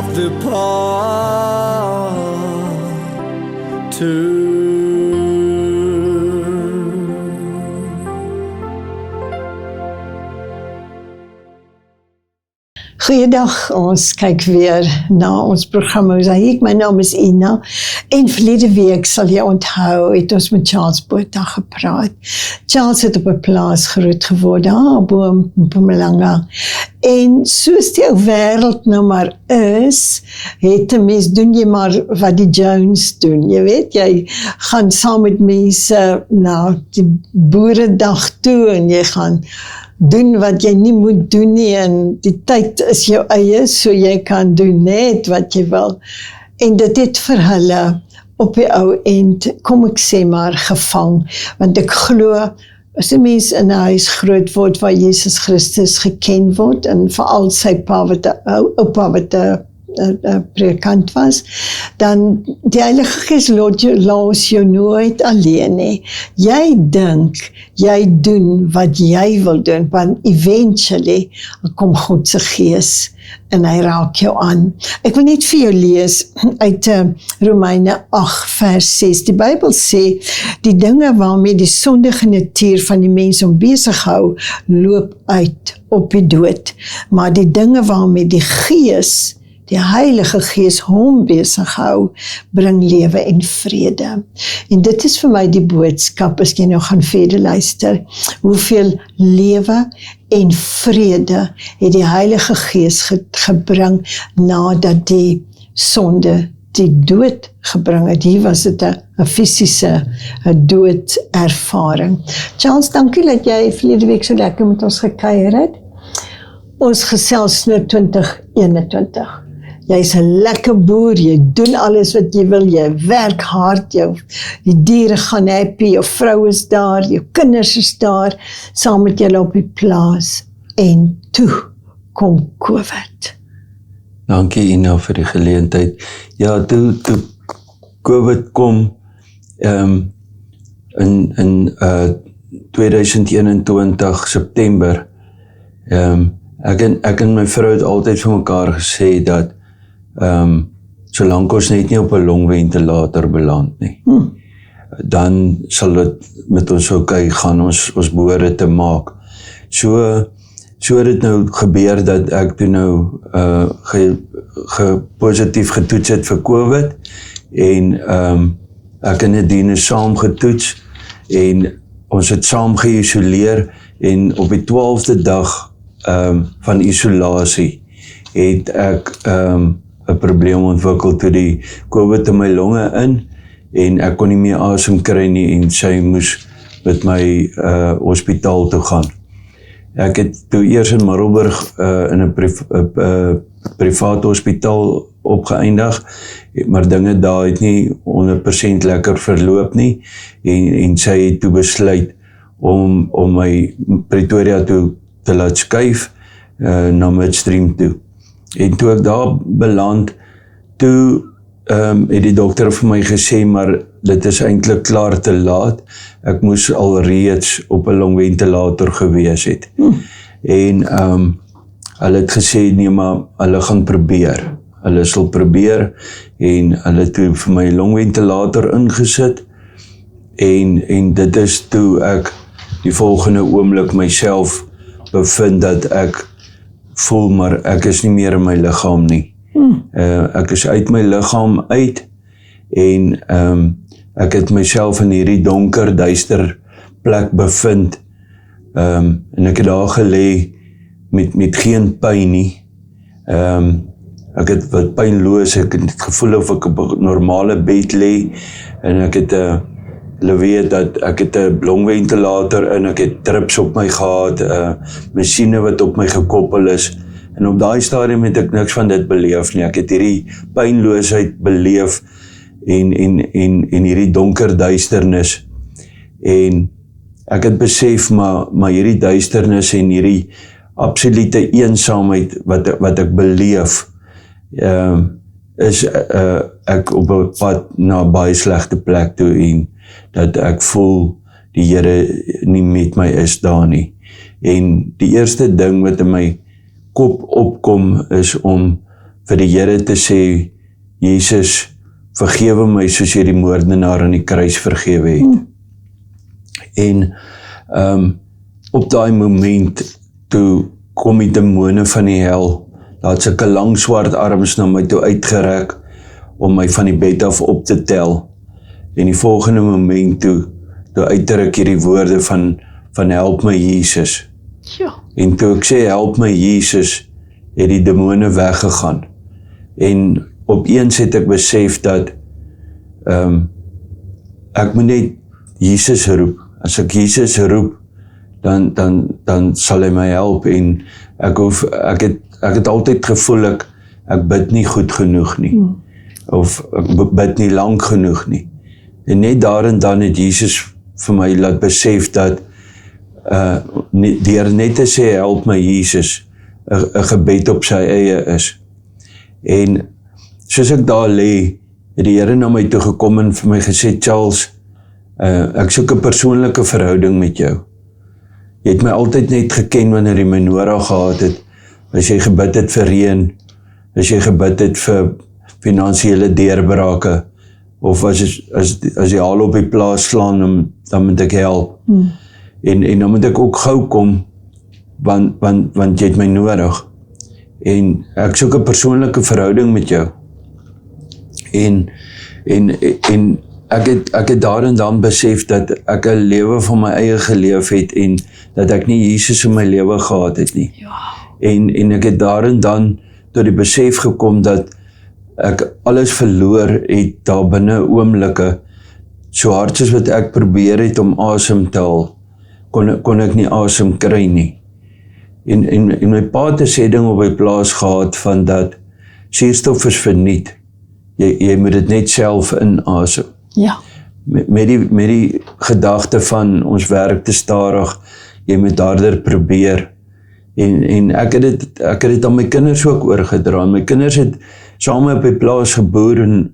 of the path to. Goeiedag, ons kyk weer na ons program Mosaïek. My naam is Ina en verlede week sal jy onthou het ons met Charles Botha gepraat. Charles het op 'n plaas groot geword, bo Mpumalanga. En soos die ou wêreld nou maar is, het 'n mens doen jy maar wat die Jones doen. Jy weet, jy gaan saam met mense na die boeredag toe en jy gaan doen wat jy nie moet doen nie en die tyd is jou eie, so jy kan doen net wat jy wil. En dit het vir hulle op die ou end, kom ek sê maar, gevang. Want ek glo, as 'n mens in 'n huis groot word waar Jesus Christus geken word, en veral sy pa wat 'n oupa wat 'n predikant was, dan die Heilige Gees los jou nooit alleen nie. Jy dink, jy doen wat jy wil doen, want eventually kom God se Gees en hy raak jou aan. Ek wil net vir jou lees uit Romeine 8 vers 6. Die Bybel sê, die dinge waarmee die sondige natuur van die mens om besig hou, loop uit op die dood. Maar die dinge waarmee die Gees, die Heilige Gees hom besig hou, bring lewe en vrede. En dit is vir my die boodskap, as jy nou gaan verder luister, hoeveel lewe en vrede het die Heilige Gees gebring, nadat die sonde die dood gebring het. Hier was dit 'n fisiese doodervaring. Charles, dankie dat jy verlede week so lekker met ons gekuier het. Ons gesels nou 2021. Jy's 'n lekker boer, jy doen alles wat jy wil, jy werk hard, die diere gaan happy, jou vrou is daar, jou kinders is daar, saam met julle op die plaas, en toe kom COVID. Dankie Ina vir die geleentheid. Ja, toe COVID kom, in 2021 September, ek en my vrou het altyd vir mekaar gesê dat solank ons net nie op 'n longventilator beland nie, dan sal dit met ons oukei gaan, ons behoort dit te maak. So het dit nou gebeur dat ek toe nou positief getoets het vir COVID, en ek en Nadine is saam getoets, en ons het saam geïsoleer, en op die 12de dag van isolasie het ek 'n probleem ontwikkel toe die COVID in my longe in, en ek kon nie meer asem kry nie, en sy moes met my hospitaal toe gaan. Ek het toe eers in Middelburg in 'n private hospitaal opgeëindig, maar dinge daar het nie 100% lekker verloop nie, en sy het toe besluit om my Pretoria toe te laat skuif na Midstream toe. En toe ek daar beland, toe het die dokter vir my gesê, maar dit is eintlik klaar te laat. Ek moes alreeds op 'n longventilator gewees het. En hulle het gesê, nee, maar hulle gaan probeer. Hulle sal probeer, en hulle het toe vir my longventilator ingesit, en dit is toe ek die volgende oomblik myself bevind dat ek voel, maar ek is nie meer in my liggaam nie. Ek is uit my liggaam uit, en ek het myself in hierdie donker, duister plek bevind, en ek het daar gelê met geen pyn nie. Ek het wat pynloos, ek het gevoel of ek op 'n normale bed lê, en ek het hulle weet dat ek het 'n longventilator in, ek het drips op my gehad, 'n masjiene wat op my gekoppel is, en op daai stadium het ek niks van dit beleef nie. Ek het hierdie pynloosheid beleef, en hierdie donker duisternis, en ek het besef, maar hierdie duisternis en hierdie absolute eensaamheid wat ek beleef, is ek op 'n pad na 'n baie slegte plek toe, en dat ek voel die Here nie met my is daar nie. En die eerste ding wat in my kop opkom is om vir die Here te sê, Jesus, vergewe my soos jy die moordenaar aan die kruis vergewe het. En op daai moment, toe kom die demone van die hel, daar het sulke lang swart arms na my toe uitgerek, om my van die bed af op te tel. En die volgende moment toe uitdruk hierdie woorde van help my Jesus. Ja. En toe ek sê help my Jesus, het die demone weggegaan. En opeens het ek besef dat ek moet net Jesus roep. As ek Jesus roep, dan sal hy my help. En ek het altyd gevoel ek bid nie goed genoeg nie. Of ek bid nie lang genoeg nie. En net daar en dan het Jesus vir my laat besef dat deur net te sê help my Jesus, 'n gebed op sy eie is. En soos ek daar lê, het die Here na my toe gekom en vir my gesê, Charles, ek soek 'n persoonlike verhouding met jou. Jy het my altyd net geken wanneer jy my nodig gehad het, as jy gebid het vir reën, as jy gebid het vir finansiële deurbrake, of as jy haal op die plaas slaan, dan moet ek help. En dan moet ek ook gou kom, want jy het my nodig. En ek soek 'n persoonlike verhouding met jou. En ek het daar en dan besef dat ek 'n lewe van my eie geleef het, en dat ek nie Jesus in my lewe gehad het nie. En ek het daar en dan tot die besef gekom dat ek alles verloor het daar binne oomblikke, so hard soos wat ek probeer het om asem te haal, kon ek nie asem kry nie. En my pa het 'n sê ding op my plaas gehad van dat suurstof is verniet. Jy moet dit net self inasem. Ja. Met die gedagte van ons werk te stadig, jy moet harder probeer. En ek het dit aan my kinders ook oorgedra. My kinders het saam op die plaas geboer en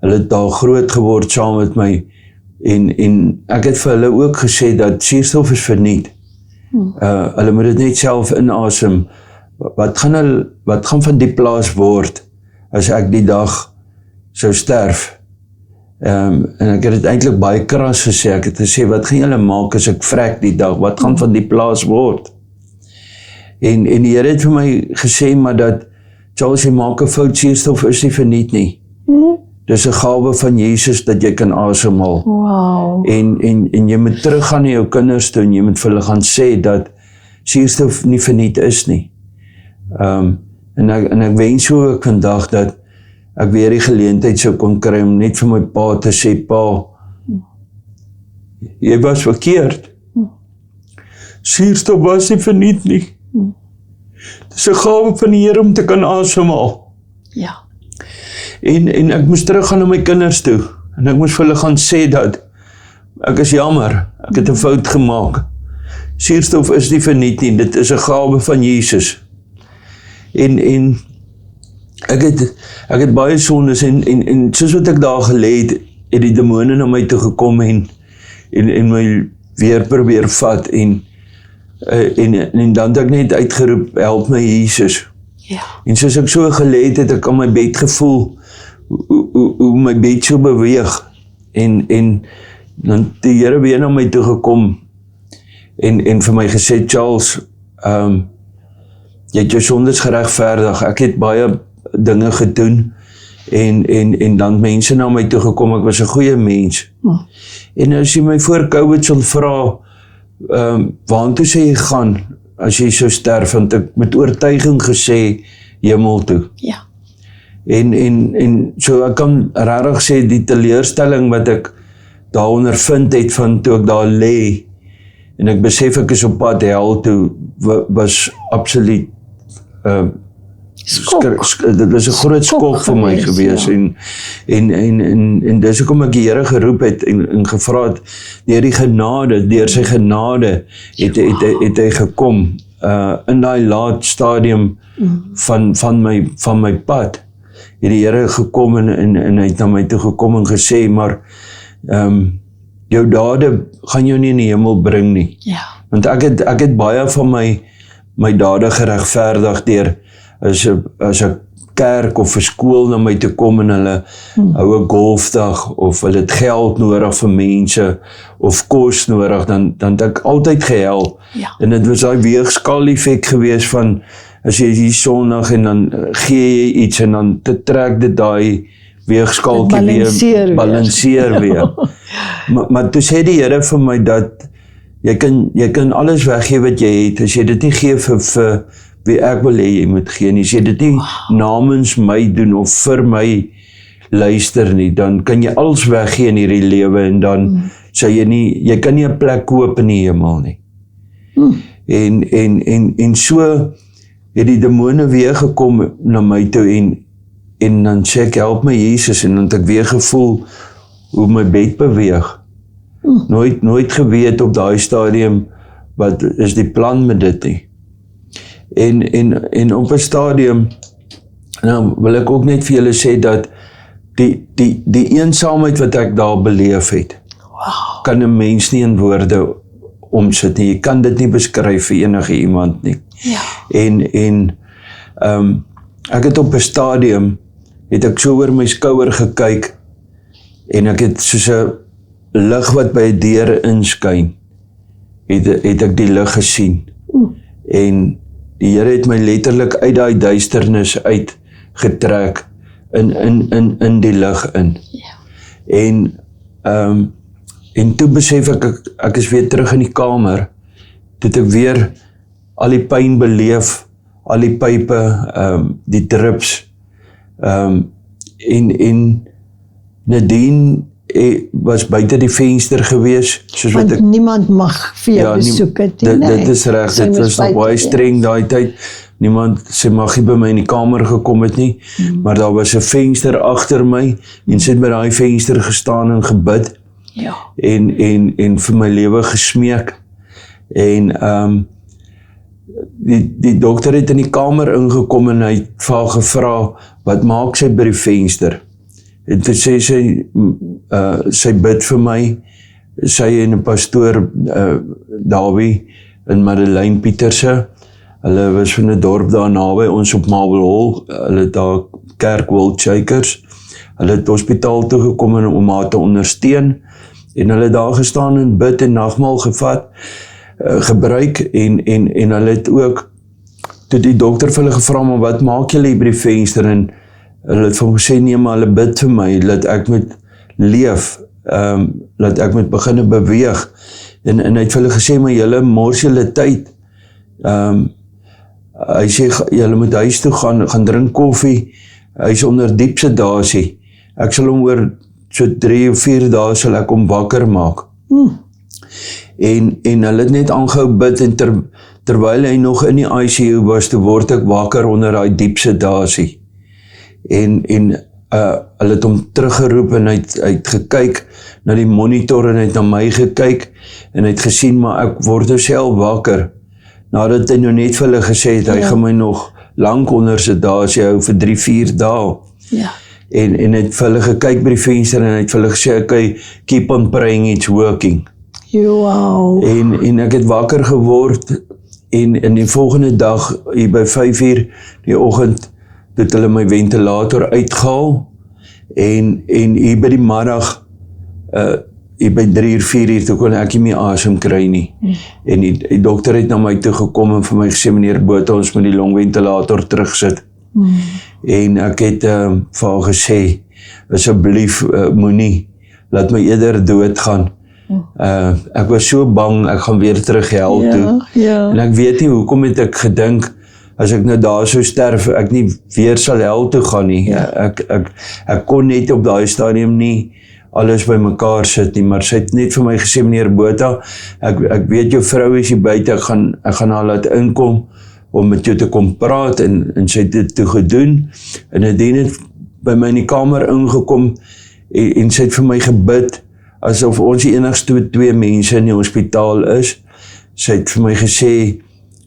hulle het daar groot geword saam met my. En ek het vir hulle ook gesê dat suurstof is verniet. Hulle moet dit net self inasem. Wat gaan van die plaas word as ek die dag sou sterf? En ek het dit eintlik baie kras gesê. Ek het gesê, wat gaan julle maak as ek vrek die dag? Wat gaan van die plaas word? En die Here het vir my gesê, maar dat, Charles, jy maak 'n fout, suurstof is nie verniet nie. Dis 'n gawe van Jesus dat jy kan asemhaal. Wow. En jy moet teruggaan na jou kinders toe en jy moet vir hulle gaan sê dat suurstof nie verniet is nie. En ek wens so ook vandag dat ek weer die geleentheid sou kon kry om net vir my pa te sê, pa, jy was verkeerd. Suurstof was nie verniet nie. Dis 'n gawe van die Here om te kan asemhaal. Ja. En ek moes teruggaan na my kinders toe. En ek moes vir hulle gaan sê dat ek is jammer, ek het 'n fout gemaak. Suurstof is nie verniet nie, dit is 'n gawe van Jesus. En ek het baie sondes en soos wat ek daar gelê het die demone na my toe gekom en my weer probeer vat en dan het ek net uitgeroep, help my Jesus. Ja. En soos ek so gelê het ek aan my bed gevoel, hoe my bed so beweeg, en dan die Here weer na my toe gekom, en vir my gesê, Charles, jy het jou sondes geregverdig, ek het baie dinge gedoen, en dan mense na my toe gekom, ek was 'n goeie mens. En as jy my voor COVID sal vra, waartoe sê jy gaan, as jy sou sterf, want ek met oortuiging gesê, hemel toe. Ja. En so ek kan regtig sê, die teleurstelling wat ek daar ondervind het van toe ek daar lê, en ek besef ek is op pad hel toe, was absoluut dit was 'n groot skok vir my gewees, ja. En dis hoekom ek die Here geroep het en gevra het, deur sy genade het hy gekom in daai laat stadium van my pad. Het die Here gekom en hy het na my toe gekom en gesê, maar jou dade gaan jou nie in die hemel bring nie. Ja. Want ek het baie van my dade geregverdig deur as 'n kerk of 'n skool na my toe kom en hulle hou 'n golfdag of hulle het geld nodig vir mense of kos nodig, dan het ek altyd gehelp. Ja. En dit was daai weegskaal effek gewees van as jy hier Sondag en dan gee jy iets en dan te trek dit daai weegskaaltjie weer balanseer weer. maar toe sê die Here vir my dat jy kan alles weggee wat jy het, as jy dit nie gee vir wie ek wil hê jy moet gee nie, as jy dit nie namens my doen of vir my luister nie, dan kan jy alles weggee in hierdie lewe en dan sê jy kan nie 'n plek koop in die hemel nie. En so het die demone weer gekom na my toe en dan sê ek, help my Jesus, en dan het ek weer gevoel hoe my bed beweeg. Nooit geweet op daai stadium wat is die plan met dit nie. En op 'n stadium, nou wil ek ook net vir julle sê dat die eensaamheid wat ek daar beleef het, kan 'n mens nie in woorde omsit nie. Jy kan dit nie beskryf vir enige iemand nie. Ja. En ek het op 'n stadium het ek so oor my skouer gekyk en ek het soos 'n lig wat by 'n deur inskyn, het ek die lig gesien. En die Here het my letterlik uit daai duisternis uitgetrek in die lig in. En toe besef ek is weer terug in die kamer, toe het ek weer al die pyn beleef, al die pype, die drips, en Nadine was buite die venster gewees, soos wat Want niemand mag vir jou besoek het nie. Dit is reg, dit was nog baie streng daai tyd. Niemand sy mag nie by my in die kamer gekom het nie, maar daar was 'n venster agter my en sy het by daai venster gestaan en gebid. Ja. En vir my lewe gesmeek. En die dokter het in die kamer ingekom en hy het vir haar gevra, wat maak sy by die venster? En toe sê sy bid vir my, sy en 'n pastoor Dawie en Madeleine Pieterse, hulle was van 'n dorp daar naby ons op Marble Hall, hulle het daar kerk World Shakers, hulle het hospitaal toe gekom om haar te ondersteun, en hulle het daar gestaan en bid en nagmaal gebruik, en hulle het ook, toe die dokter vir hulle gevra, maar wat maak julle hier by die venster, en hulle het vir hom gesê, nee, maar hulle bid vir my, dat ek moet leef, dat ek moet begin beweeg, en hy het vir hulle gesê, maar julle mors julle tyd, hy sê, julle moet huis toe gaan drink koffie, hy is onder diep sedasie, ek sal hom oor so 3 of 4 dae sal ek hom wakker maak. En hulle het net aangehou bid, en terwyl hy nog in die ICU was, toe word ek wakker onder daai diep sedasie. En hulle het hom teruggeroep en hy het gekyk na die monitor en hy het na my gekyk en hy het gesien, maar ek word nou self wakker. Nadat hy nou net vir hulle gesê het, hy gaan my nog lank onder sedasie hou vir 3-4 dae. Ja. En hy het vir hulle gekyk by die venster en hy het vir hulle gesê, okay, keep on praying, it's working. Wow. En ek het wakker geword en in die volgende dag, hier by 5:00 die oggend, het hulle my ventilator uitgehaal en hier by die middag, hier by 3:00, 4:00, toe kon ek nie meer asem kry nie. En die dokter het na my toe gekom en vir my gesê, meneer Botha, ons moet die longventilator terugsit. En ek het vir haar gesê, asseblief moenie, laat my eerder doodgaan. Ek was so bang, ek gaan weer terug hel toe. Ja. En ek weet nie, hoekom het ek gedink, as ek nou daar sou sterf, ek nie weer sal hel toe gaan nie. Ek kon net op daai stadium nie alles by mekaar sit nie, maar sy het net vir my gesê, meneer Botha, ek weet jou vrou is hier buite, ek gaan haar laat inkom, om met jou te kom praat, en sy het dit toe gedoen, en Nadine het by my in die kamer ingekom, en sy het vir my gebid, asof ons die enigste 2 mense in die hospitaal is. Sy het vir my gesê,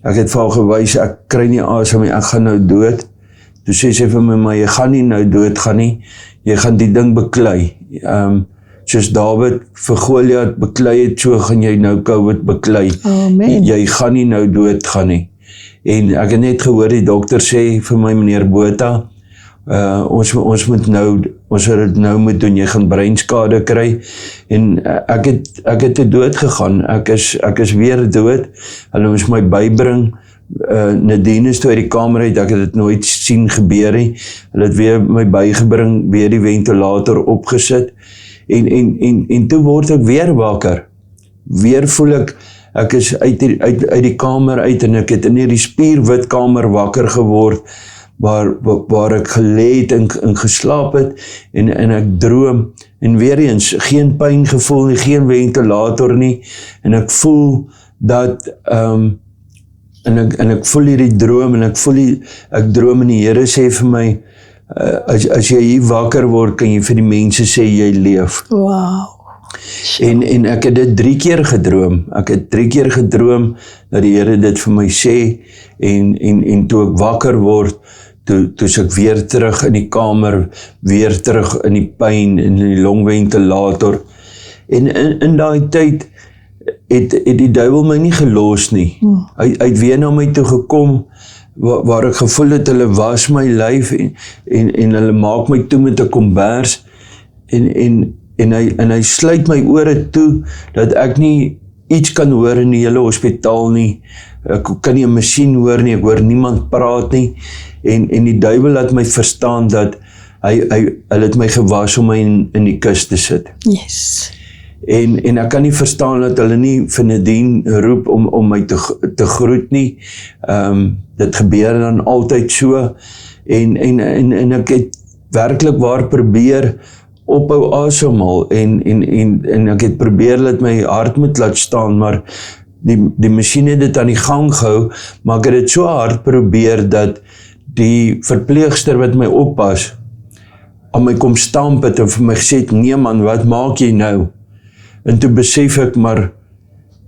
ek het vir haar gewys, ek kry nie asem, ek gaan nou dood. Toe sê sy vir my, maar jy gaan nie nou dood gaan nie, jy gaan die ding beklei. Soos Dawid vir Goliat beklei het, so gaan jy nou COVID beklei. Amen. Jy gaan nie nou dood gaan nie. En ek het net gehoor, die dokter sê vir my, meneer Botha, ons moet dit nou moet doen, jy gaan breinskade kry, en ek het te dood gegaan, ek is weer dood, hulle moes my bybring, Nadine is toe uit die kamer uit, ek het dit nooit sien gebeur nie, hulle het weer my bygebring, weer die ventilator opgesit, en toe word ek weer wakker, weer voel ek is uit die kamer uit, en ek het in die spierwit kamer wakker geword, waar ek gelê het en geslaap het, en ek droom, en weer eens, geen pyn gevoel nie, geen ventilator nie, en ek voel dat, en ek voel hierdie droom, en ek droom, en die Here sê vir my, as jy hier wakker word, kan jy vir die mense sê, jy leef. Wow. En ek het dit 3 keer gedroom, dat die Here dit vir my sê, en toe ek wakker word, toe is ek weer terug in die kamer, weer terug in die pyn, in die longventilator, en in daai tyd, het die duiwel my nie gelos nie, hy het weer na my toe gekom, waar ek gevoel het, hulle was my lyf, en hulle maak my toe met 'n kombers, en hy sluit my ore toe, dat ek nie iets kan hoor in die hele hospitaal nie, ek kan nie 'n masjien hoor nie, ek hoor niemand praat nie, en die duiwel laat my verstaan, dat hy het my gewas om my in die kus te sit. Yes. En ek kan nie verstaan dat hulle nie vir Nadine roep om my te groet nie, dit gebeur dan altyd so, en ek het werklik waar probeer ophou asemhaal, en ek het probeer dat my hart moet laat staan, maar die masjien het dit aan die gang gehou, maar ek het dit so hard probeer, dat die verpleegster wat my oppas, aan my kom stamp het, en vir my gesê, nee man, wat maak jy nou? En toe besef ek, maar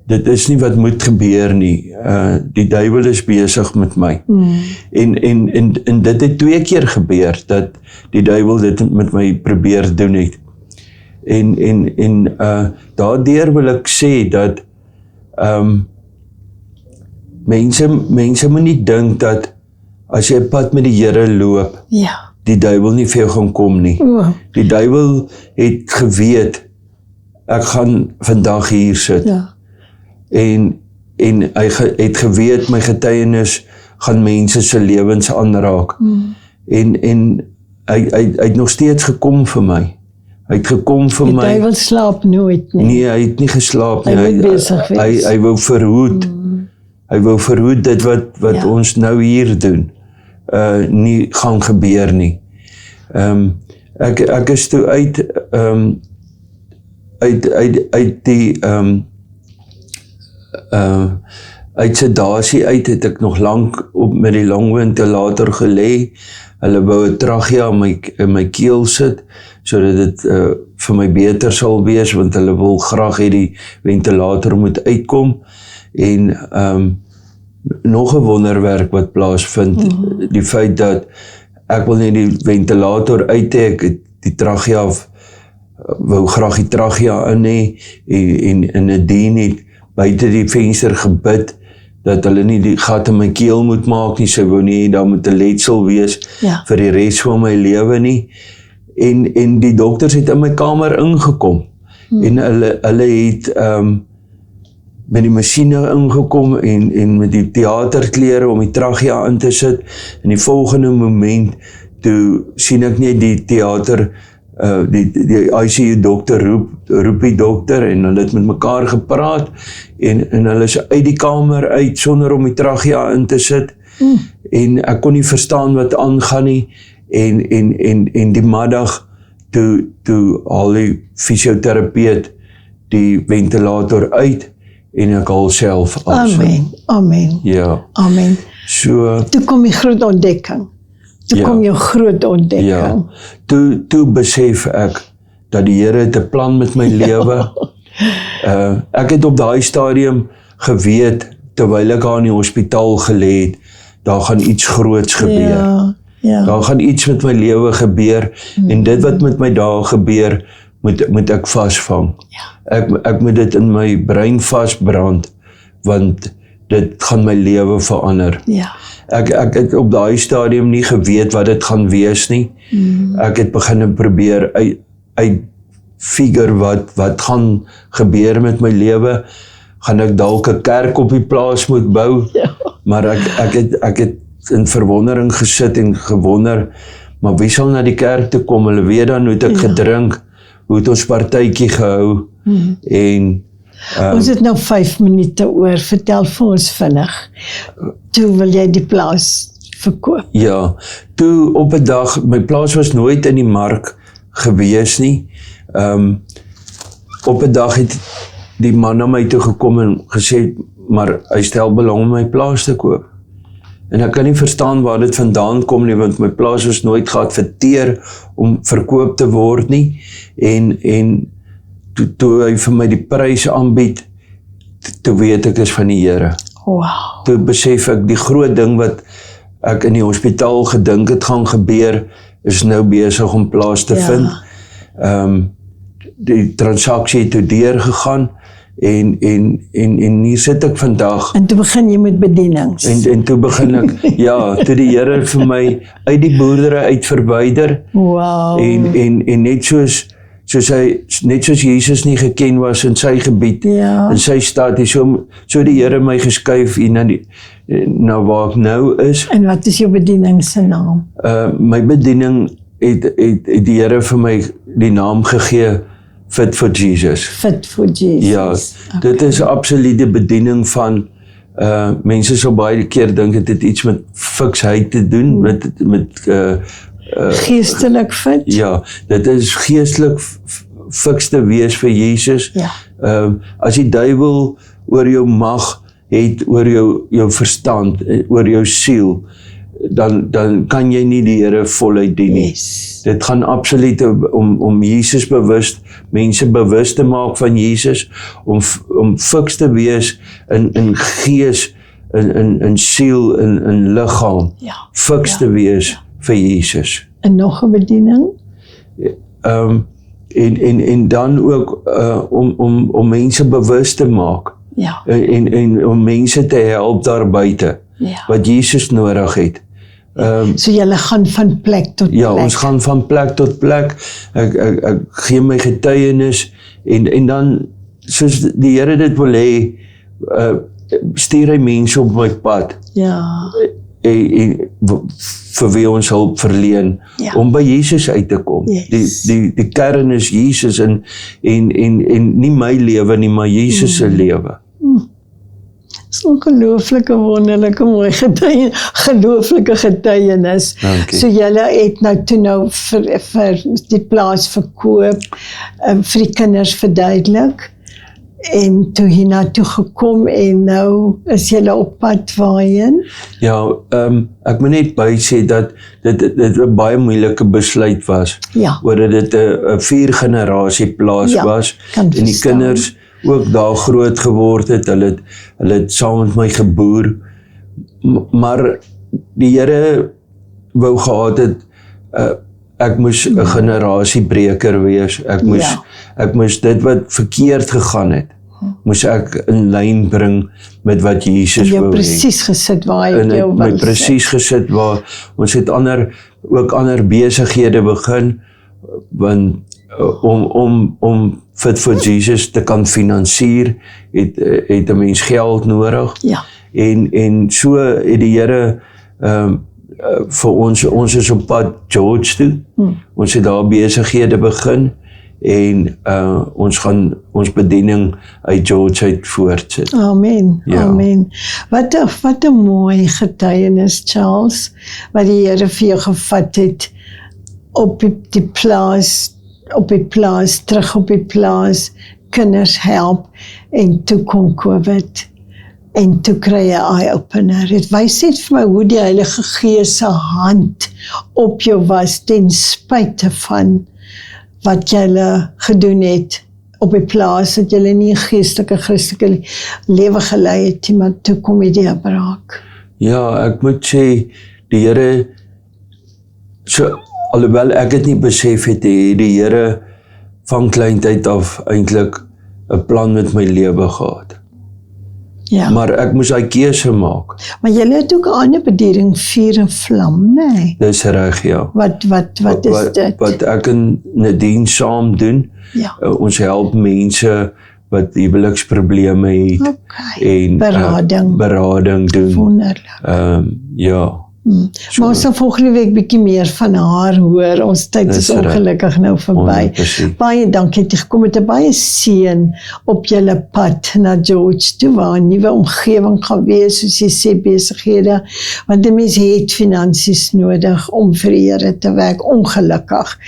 dit is nie wat moet gebeur nie, die duiwel is besig met my, en dit het 2 keer gebeur, dat die duiwel dit met my probeer doen het, en daardeur wil ek sê, dat mense moet nie dink, dat as jy 'n pad met die Here loop, die duiwel nie vir jou gaan kom nie, die duiwel het geweet, ek gaan vandag hier sit, en hy het geweet, my getuienis gaan mense se lewens aanraak, en hy het nog steeds gekom vir my, hy het gekom vir my, Die duiwel slaap nooit nie. nee, hy het nie geslaap nie, Hy moet besig wees. hy wou verhoed, dit wat ons nou hier doen, nie gaan gebeur nie, ek is toe uit die uit sedasie uit, het ek nog lank met die longventilator gelê, hulle wou 'n trachea in my keel sit, sodat dit vir my beter sal wees, want hulle wil graag hê die ventilator moet uitkom, en nog 'n wonderwerk wat plaasvind, die feit dat ek wil nie die ventilator uit hê, ek het die trachea wou graag die trachea in hê, en Nadine het buite die venster gebid, dat hulle nie die gat in my keel moet maak nie, sy wou nie, daar moet 'n letsel wees, vir die res van my lewe nie, en die dokters het in my kamer ingekom, en hulle het met die masjiene ingekom, en met die theaterklere om die trachea in te sit, en die volgende moment, toe sien ek nie die theater, die ICU dokter roep die dokter, en hulle het met mekaar gepraat, en hulle is uit die kamer uit, sonder om die trachea in te sit, en ek kon nie verstaan wat aangaan nie, en die middag, toe haal die fisioterapeut die ventilator uit, en ek haal self asem. Amen. Ja. Amen. So, Toe kom die groot ontdekking. Toe kom jou groot ontdekking. ja, toe besef ek, dat die Here het 'n plan met my lewe. Ek het op daai stadium geweet, terwyl ek daar in die hospitaal gelê het, daar gaan iets groots gebeur. Daar gaan iets met my lewe gebeur, en dit wat met my daar gebeur, moet ek vasvang. Ek moet dit in my brein vasbrand, want dit gaan my lewe verander. Ja. Ek het op daai stadium nie geweet wat dit gaan wees nie. Ek het begin probeer uitfigure wat gaan gebeur met my lewe. Gaan ek dalk 'n kerk op die plaas moet bou? Ja. Maar ek het in verwondering gesit en gewonder, maar wie sal na die kerk toe kom? Hulle weet dan hoe het ek gedrink, hoe het ons partytjie gehou, en Ons het nou 5 minute oor, vertel vir ons vinnig. Toe wil jy die plaas verkoop? ja, toe op 'n dag, my plaas was nooit in die mark gewees nie. Op 'n dag het die man na my toe gekom en gesê, maar hy stel belang om my plaas te koop. En ek kan nie verstaan waar dit vandaan kom nie, want my plaas was nooit geadverteer om verkoop te word nie. En toe hy vir my die prys aanbied, toe weet ek is van die Here. Wow. Toe besef ek die groot ding wat ek in die hospitaal gedink het gaan gebeur, is nou besig om plaas te vind. Die transaksie het toe deurgegaan en hier sit ek vandag. En toe begin jy met bedienings. En toe begin ek, ja, toe die Here vir my uit die boerdery uit verwyder. Wow. En net soos Jesus nie geken was in sy gebied, in sy stad, so die Here my geskuif hier na waar ek nou is. En wat is jou bediening se naam? My bediening het die Here vir my die naam gegee, Fit for Jesus. Fit for Jesus. Ja, dit is 'n absolute bediening van, mense sal baie keer dink dit het iets met fiksheid te doen, met geestelik fit? Ja, dit is geestelik fiks te wees vir Jesus. Ja. As die duiwel oor jou mag het, oor jou verstand, oor jou siel, dan kan jy nie die Here voluit dien nie. Yes. Dit gaan absoluut om Jesus mense bewus te maak van Jesus, om fiks te wees in gees, in siel, in liggaam, fiks te wees vir Jesus. En nog 'n bediening? En dan ook om mense bewus te maak, en om mense te help daar buite, wat Jesus nodig het. So julle gaan van plek tot plek? Ja, ons gaan van plek tot plek. Ek gee my getuienis, en dan, soos die Here dit wil hê, stuur hy mense op my pad. Ja. Vir wie ons hulp verleen, om by Jesus uit te kom. Yes. Die kern is Jesus, en nie my lewe nie, maar Jesus se lewe. Dis 'n ongelooflike wonderlike mooi gelooflike getuienis. Dankie. So julle het nou vir die plaas verkoop, vir die kinders verduidelik, en toe hiernatoe gekom, en nou is julle op pad waarheen? Ja, ek moet net bysê dat dit 'n baie moeilike besluit was, oor dit 'n 4-generasie plaas was, en die kinders ook daar groot geword het, hulle het saam met my geboer, maar die Here wou gehad het, ek moes 'n generasiebreker wees, ek moes dit wat verkeerd gegaan het, moes ek in lyn bring met wat Jesus wou hê. En jy presies gesit waar hy jou wil sit. Presies gesit waar, ons het ook ander besighede begin, want om Fit for Jesus te kan finansier, het 'n mens geld nodig. Ja. En so het die Here vir ons is op pad George toe. Ons het daar besighede begin, en ons gaan ons bediening uit George uit voortsit. Amen, amen. Wat 'n mooi getuienis, Charles, wat die Here vir jou gevat het op die plaas, terug op die plaas, kinders help, en toe kom COVID, en toe kry jy eye-opener. Dit wys net vir my hoe die Heilige Gees se hand op jou was, ten spyte van wat julle gedoen het op die plaas, dat julle nie 'n geestelike, Christelike lewe gelei het, maar toe kom die deurbraak. Ja, ek moet sê, die Here, alhoewel ek het nie besef het, die Here van kleintyd af eintlik 'n plan met my lewe gehad. Ja. Maar ek moes daai keuse maak. Maar jy het ook 'n ander bediening, Vuur en Vlam, nee. Dis reg, ja. Wat is dit? Wat ek en Nadine saam doen. Ja. Ons help mense wat huweliksprobleme het Okay. en berading doen. Wonderlik. Ja. Maar ons sal volgende week bietjie meer van haar hoor. Ons tyd is Dis reg. ongelukkig nou verby. 100%. Baie dankie dat jy gekom het. 'n Baie seën op julle pad na George toe, waar 'n nuwe omgewing gaan wees, soos jy sê, besighede. Want die mens het finansies nodig om vir die Here te werk. Ongelukkig.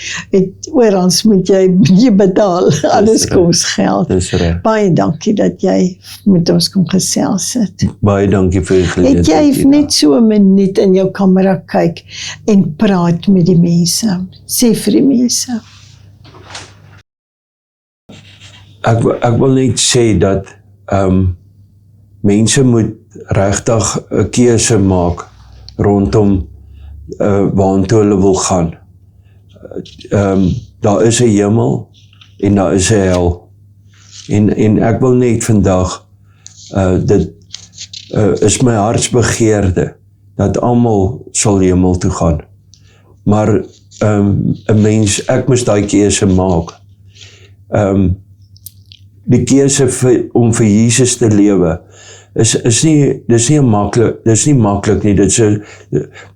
Oral moet jy betaal. Alles reg. kos geld. Dis reg. Baie dankie dat jy met ons kom gesels het. Baie dankie vir die geleentheid. Het jy Ina. net so 'n minuut in jou kamera kyk en praat met die mense? Sê vir die mense. Ek wil net sê dat mense moet regtig 'n keuse maak rondom waartoe hulle wil gaan. Daar is 'n hemel en daar is 'n hel. En ek wil net vandag dit is my hartsbegeerte dat almal sal hemel toe gaan. Maar 'n mens, ek moes daai keuse maak. Die keuse om vir Jesus te lewe is nie maklik nie. Dit is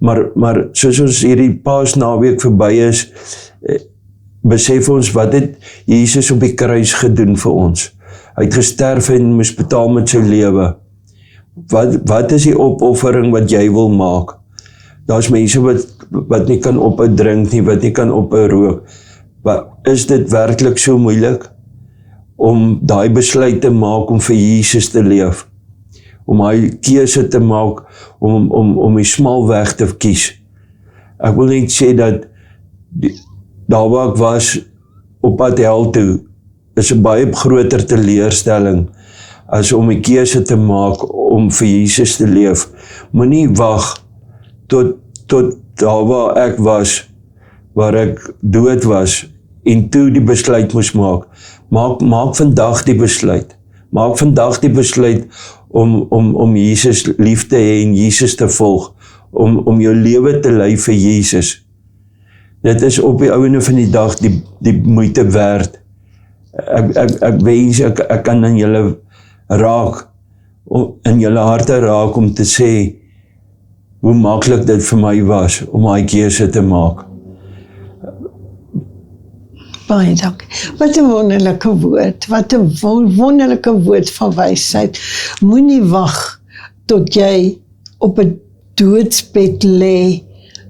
maar soos ons hierdie Paasnaweek verby is, besef ons wat het Jesus op die kruis gedoen vir ons. Hy het gesterf en moes betaal met sy lewe. Wat is die opoffering wat jy wil maak? Daar's mense wat nie kan ophou drink nie, wat nie kan ophou rook. Is dit werklik so moeilik om daai besluit te maak om vir Jesus te leef? Om daai keuse te maak om die smal weg te kies? Ek wil net sê dat daar waar ek was op pad hel toe, is 'n baie groter teleurstelling as om 'n keuse te maak om vir Jesus te leef. Moenie wag tot daar waar ek was, waar ek dood was, en toe die besluit moes maak. Maak vandag die besluit. Maak vandag die besluit om Jesus lief te hê en Jesus te volg, om jou lewe te lei vir Jesus. Dit is op die einde van die dag die moeite werd. Ek wens ek kan in julle raak, in julle harte raak om te sê hoe maklik dit vir my was om daai keuse te maak. Baie dankie. Wat 'n wonderlike woord. Wat 'n wonderlike woord van wysheid. Moenie wag tot jy op 'n doodsbed lê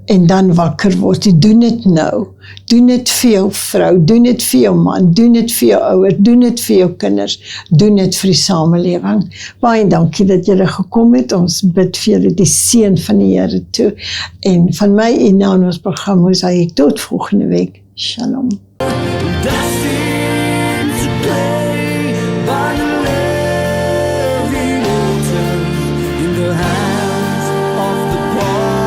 en dan wakker word. Doen dit nou. Doen dit vir jou vrou, doen dit vir jou man, doen dit vir jou ouers, doen dit vir jou kinders, doen dit vir die samelewing. Baie dankie dat julle gekom het. Ons bid vir julle die seën van die Here toe. En van my en aan ons program sê ek tot volgende week. Shalom. Destined to play by the living water in the hands of the potter,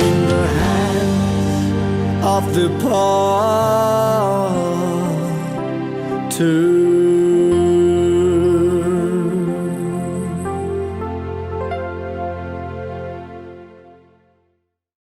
in the hands of the potter.